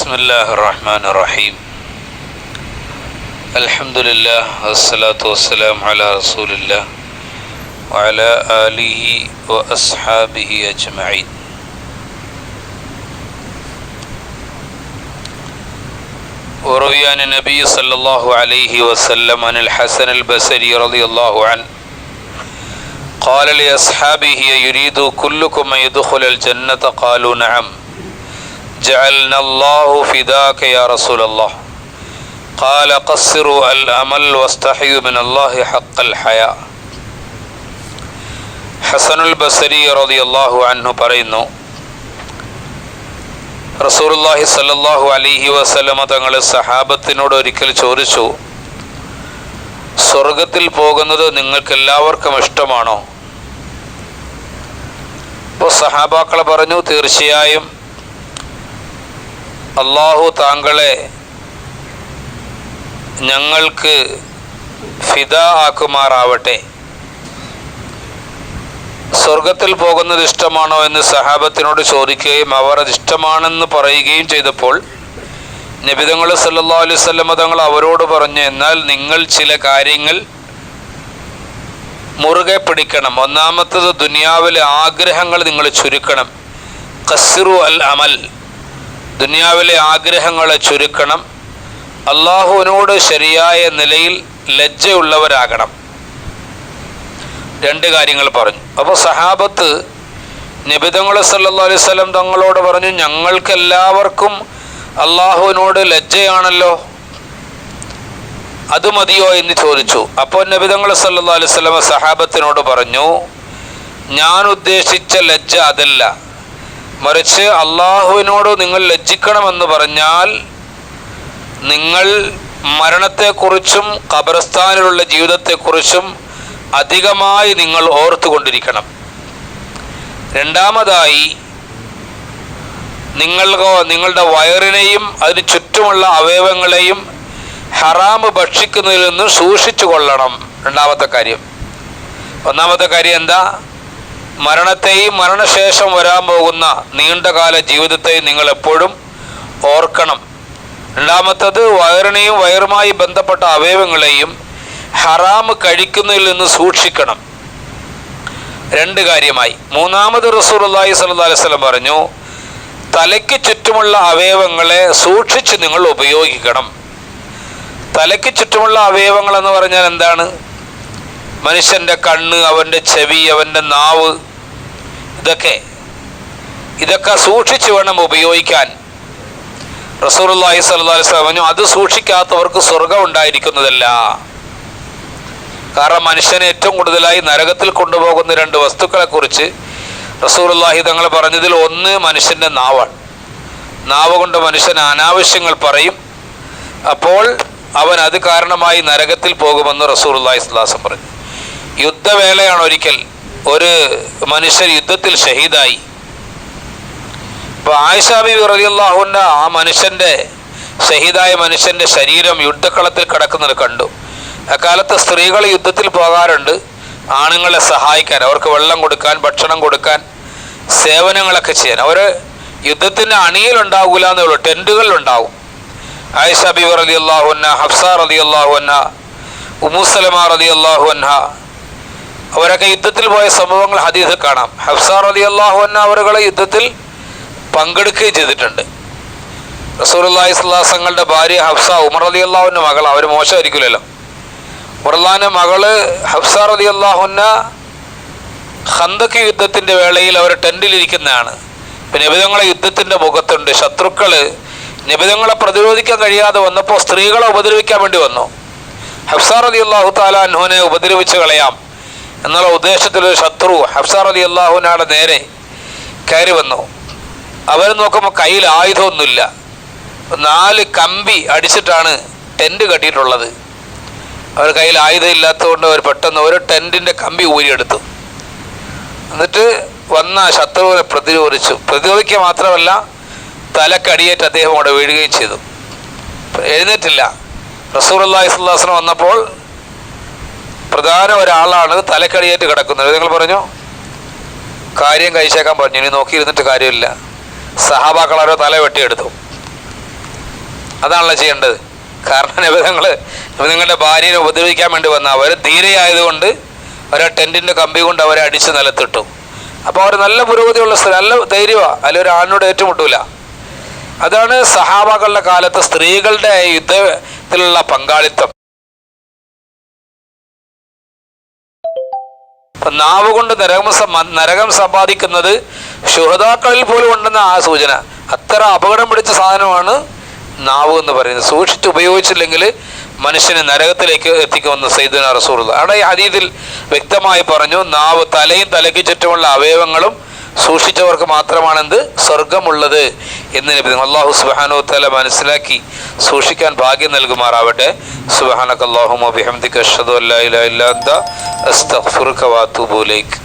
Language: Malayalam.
ബിസ്മില്ലാഹിർ റഹ്മാനിർ റഹീം. അൽഹംദുലില്ലാഹ് വസ്സലാത്തു വസ്സലാമു അലാ റസൂലില്ലാഹ് വഅലാ ആലിഹി വഅസ്ഹാബിഹി അജ്മഈൻ. وروي عن النبي صلى الله عليه وسلم عن الحسن البصري رضي الله عنه قال لأصحابه يريد كلكم أن يدخل الجنة قالوا نعم جعلنا الله فداك يا رسول الله قال قصروا الأمل واستحيوا من الله حق الحياء. ഹസനുൽ ബസരി റളിയല്ലാഹു അൻഹു പറയുന്നു, റസൂലുള്ളാഹി സ്വല്ലല്ലാഹു അലൈഹി വസല്ലമ തങ്ങൾ സഹാബത്തിനോട് ഒരിക്കൽ ചോദിച്ചു, സ്വർഗത്തിൽ പോകുന്നത് നിങ്ങൾക്കെല്ലാവർക്കും ഇഷ്ടമാണോ? അപ്പോൾ സഹാബാക്കൾ പറഞ്ഞു, തീർച്ചയായും അള്ളാഹു താങ്കളെ ഞങ്ങൾക്ക് ഫിദാ ആക്കുമാറാവട്ടെ. സ്വർഗത്തിൽ പോകുന്നത് ഇഷ്ടമാണോ എന്ന് സഹാബത്തിനോട് ചോദിക്കുകയും അവർ അത് ഇഷ്ടമാണെന്ന് പറയുകയും ചെയ്തപ്പോൾ നബി തങ്ങൾ സല്ലല്ലാഹു അലൈഹി വസല്ലം തങ്ങൾ അവരോട് പറഞ്ഞു, എന്നാൽ നിങ്ങൾ ചില കാര്യങ്ങൾ മുറുകെ പിടിക്കണം. ഒന്നാമത്തത്, ദുനിയാവിലെ ആഗ്രഹങ്ങൾ നിങ്ങൾ ചുരുക്കണം. ഖസ്സിറു അൽ അമൽ, ദുനിയാവിലെ ആഗ്രഹങ്ങളെ ചുരുക്കണം. അള്ളാഹുവിനോട് ശരിയായ നിലയിൽ ലജ്ജയുള്ളവരാകണം. രണ്ട് കാര്യങ്ങൾ പറഞ്ഞു. അപ്പോൾ സഹാബത്ത് നബി തങ്ങൾ സല്ലല്ലാഹു അലൈഹി വസല്ലം തങ്ങളോട് പറഞ്ഞു, ഞങ്ങൾക്കെല്ലാവർക്കും അള്ളാഹുവിനോട് ലജ്ജയാണല്ലോ, അത് മതിയോ എന്ന് ചോദിച്ചു. അപ്പോൾ നബി തങ്ങൾ സല്ലല്ലാഹു അലൈഹി വസല്ലം സഹാബത്തിനോട് പറഞ്ഞു, ഞാൻ ഉദ്ദേശിച്ച ലജ്ജ അതല്ല, മറിച്ച് അള്ളാഹുവിനോട് നിങ്ങൾ ലജ്ജിക്കണമെന്ന് പറഞ്ഞാൽ നിങ്ങൾ മരണത്തെക്കുറിച്ചും ഖബർസ്ഥാനിലുള്ള ജീവിതത്തെക്കുറിച്ചും അധികമായി നിങ്ങൾ ഓർത്തുകൊണ്ടിരിക്കണം. രണ്ടാമതായി, നിങ്ങളുടെ വയറിനെയും അതിന് ചുറ്റുമുള്ള അവയവങ്ങളെയും ഹറാമ് ഭക്ഷിക്കുന്നതിൽ നിന്ന് സൂക്ഷിച്ചു കൊള്ളണം. രണ്ടാമത്തെ കാര്യം. ഒന്നാമത്തെ കാര്യം എന്താ? മരണത്തെയും മരണശേഷം വരാൻ പോകുന്ന നീണ്ടകാല ജീവിതത്തെയും നിങ്ങൾ എപ്പോഴും ഓർക്കണം. രണ്ടാമത്തത്, വയറിനെയും വയറുമായി ബന്ധപ്പെട്ട അവയവങ്ങളെയും ഹറാമ് കഴിക്കുന്നതിൽ നിന്ന് സൂക്ഷിക്കണം. രണ്ട് കാര്യമായി. മൂന്നാമത് റസൂലുള്ളാഹി സ്വല്ലല്ലാഹു അലൈഹി വസല്ലം പറഞ്ഞു, തലയ്ക്ക് ചുറ്റുമുള്ള അവയവങ്ങളെ സൂക്ഷിച്ച് നിങ്ങൾ ഉപയോഗിക്കണം. തലയ്ക്ക് ചുറ്റുമുള്ള അവയവങ്ങൾ എന്ന് പറഞ്ഞാൽ എന്താണ്? മനുഷ്യൻ്റെ കണ്ണ്, അവൻ്റെ ചെവി, അവൻ്റെ നാവ്, ഇതൊക്കെ സൂക്ഷിച്ച് വേണം ഉപയോഗിക്കാൻ. റസൂലുള്ളാഹി സ്വല്ലല്ലാഹു അലൈഹി വസല്ലം പറഞ്ഞു, അത് സൂക്ഷിക്കാത്തവർക്ക് സ്വർഗം ഉണ്ടായിരിക്കുന്നതല്ല. കാരണം മനുഷ്യനെ ഏറ്റവും കൂടുതലായി നരകത്തിൽ കൊണ്ടുപോകുന്ന രണ്ട് വസ്തുക്കളെ കുറിച്ച് റസൂലുള്ളാഹി തങ്ങൾ പറഞ്ഞതിൽ ഒന്ന് മനുഷ്യൻ്റെ നാവാണ്. നാവ് കൊണ്ട് മനുഷ്യൻ അനാവശ്യങ്ങൾ പറയും. അപ്പോൾ അവൻ അത് കാരണമായി നരകത്തിൽ പോകുമെന്ന് റസൂലുള്ളാഹി സ്വല്ലല്ലാഹു അലൈഹി വസല്ലം പറഞ്ഞു. യുദ്ധവേളയാണ് ഒരിക്കൽ ഒരു മനുഷ്യൻ യുദ്ധത്തിൽ ഷഹീദായി. അപ്പോൾ ആയിഷ ബീവി റളിയല്ലാഹു അൻഹ ആ മനുഷ്യൻ്റെ ഷഹീദായ മനുഷ്യൻ്റെ ശരീരം യുദ്ധക്കളത്തിൽ കിടക്കുന്നത് കണ്ടു. അക്കാലത്ത് സ്ത്രീകൾ യുദ്ധത്തിൽ പോകാറുണ്ട് ആണുങ്ങളെ സഹായിക്കാൻ, അവർക്ക് വെള്ളം കൊടുക്കാൻ, ഭക്ഷണം കൊടുക്കാൻ, സേവനങ്ങളൊക്കെ ചെയ്യാൻ. അവർ യുദ്ധത്തിൻ്റെ അണിയിലുണ്ടാവില്ല എന്നേ ഉള്ളൂ, ടെൻറ്റുകളിലുണ്ടാവും. ആയിഷ ബീവി റളിയല്ലാഹു അൻഹ, ഹഫ്സ റളിയല്ലാഹു അൻഹ, ഉമ്മു സലമ റളിയല്ലാഹു അൻഹ, അവരൊക്കെ യുദ്ധത്തിൽ പോയ സംഭവങ്ങൾ ഹദീസിൽ കാണാം. ഹഫ്സ റളിയല്ലാഹു അൻഹ അവരുകളെ യുദ്ധത്തിൽ പങ്കെടുക്കുകയും ചെയ്തിട്ടുണ്ട്. റസൂലുള്ളാഹി സ്വല്ലല്ലാഹു അലൈഹി വസല്ലം ഭാര്യ ഹഫ്സ, ഉമർ റളിയല്ലാഹു അൻഹ മകൾ, അവർ മോശമായിരിക്കില്ലല്ലോ. ഉമറുള്ളാഹിന്റെ മകള് ഹഫ്സ റളിയല്ലാഹു അൻഹ ഖന്തക്ക് യുദ്ധത്തിൻ്റെ വേളയിൽ അവർ ടെൻറ്റിലിരിക്കുന്നതാണ്. പിന്നെ നബി തങ്ങളെ യുദ്ധത്തിൻ്റെ മുഖത്തുണ്ട്. ശത്രുക്കൾ നബി തങ്ങളെ പ്രതിരോധിക്കാൻ കഴിയാതെ വന്നപ്പോൾ സ്ത്രീകളെ ഉപദ്രവിക്കാൻ വേണ്ടി വന്നു. ഹഫ്സ റളിയല്ലാഹു തആല അൻഹുവിനെ ഉപദ്രവിച്ച് കളയാം എന്നുള്ള ഉദ്ദേശത്തിലൊരു ശത്രു ഹഫ്സ റളിയല്ലാഹു അൻഹയുടെ നേരെ കയറി വന്നു. അവർ നോക്കുമ്പോൾ കയ്യിൽ ആയുധമൊന്നുമില്ല. 4 കമ്പി അടിച്ചിട്ടാണ് ടെൻറ്റ് കെട്ടിയിട്ടുള്ളത്. അവർ കയ്യിൽ ആയുധം ഇല്ലാത്തതുകൊണ്ട് അവർ പെട്ടെന്ന് ഒരു ടെൻറ്റിൻ്റെ കമ്പി ഊരിയെടുത്തു. എന്നിട്ട് വന്ന ശത്രുവിനെ പ്രതിരോധിക്കുക മാത്രമല്ല, തലക്കടിയേറ്റ് അദ്ദേഹം അവിടെ വീഴുകയും ചെയ്തു. എഴുന്നേറ്റില്ല. റസൂലുള്ളാഹി സ്വല്ലല്ലാഹു അലൈഹി വസല്ലം വന്നപ്പോൾ പ്രധാന ഒരാളാണ് തലക്കടിയേറ്റ് കിടക്കുന്നത്. നിങ്ങൾ പറഞ്ഞു, കാര്യം കഴിച്ചേക്കാൻ പറഞ്ഞു, ഇനി നോക്കിയിരുന്നിട്ട് കാര്യമില്ല. സഹാബാക്കൾ അവരെ തല വെട്ടിയെടുത്തു. അതാണല്ലോ ചെയ്യേണ്ടത്. കാരണം നബിതങ്ങൾ നിങ്ങളുടെ ഭാര്യനെ ഉപദ്രവിക്കാൻ വേണ്ടി വന്ന അവർ ധീരയായതുകൊണ്ട് അവരെ ടെൻറ്റിൻ്റെ കമ്പി കൊണ്ട് അവരെ അടിച്ച് നിലത്തിട്ടു. അപ്പോൾ അവർ നല്ല പുരോഗതിയുള്ള സ്ഥലം, നല്ല ധൈര്യമാണ്, അതിലൊരു ആണിനോട് ഏറ്റുമുട്ടൂല. അതാണ് സഹാബാക്കളുടെ കാലത്ത് സ്ത്രീകളുടെ യുദ്ധത്തിലുള്ള പങ്കാളിത്തം. അപ്പം നാവ് കൊണ്ട് നരകം സമ്പാദിക്കുന്നത് ശുഹദാക്കളിൽ പോലും ഉണ്ടെന്ന ആ സൂചന. അത്ര അപകടം പിടിച്ച സാധനമാണ് നാവ് എന്ന് പറയുന്നത്. സൂക്ഷിച്ച് ഉപയോഗിച്ചില്ലെങ്കിൽ മനുഷ്യനെ നരകത്തിലേക്ക് എത്തിക്കുമെന്ന് സയ്യിദുനാ റസൂലുള്ളാഹി. അവിടെ ഈ ഹദീസിൽ വ്യക്തമായി പറഞ്ഞു, നാവ് തലയും തലയ്ക്ക് ചുറ്റുമുള്ള അവയവങ്ങളും സൂക്ഷിച്ചവർക്ക് മാത്രമാണ് എന്ത് സ്വർഗമുള്ളത് എന്ന് നബി. അല്ലാഹു സുബ്ഹാനഹു വ തആല മനസ്സിലാക്കി സൂക്ഷിക്കാൻ ഭാഗ്യം നൽകുമാറാവട്ടെ. സുബ്ഹാനക അല്ലാഹുമ്മ ബിഹംദിക അഷ്ഹദു അല്ലാ ഇലാഹ ഇല്ലാ അൻത അസ്തഗ്ഫിറുക വ അത്തൂബു ഇലൈക്.